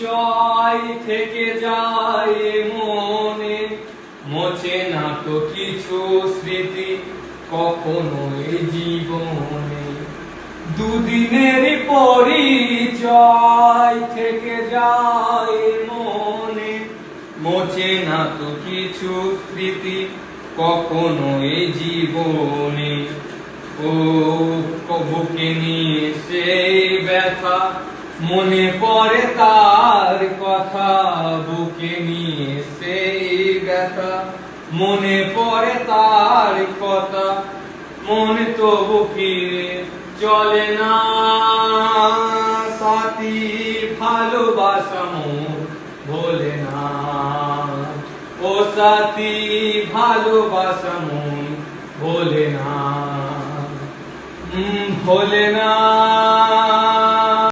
পরিচয় থেকে যায় মনে, মোছে না তো কিছু স্মৃতি কখনো এই জীবনে। দুদিনের পরিচয় থেকে যায় মনে, মোছে না তো কিছু স্মৃতি কখনো এই জীবনে। ও বুকে নিয়ে সেই ব্যথা, মনে পড়ে তার কথা। বুকে নিয়ে সেই ব্যথা, মনে পড়ে তার কথা। মনে তো বুকে চলে না, সাথী ভালোবাসা মন ভোলে না। ও সাথী ভালোবাসা মন ভোলে না, ভোলে না।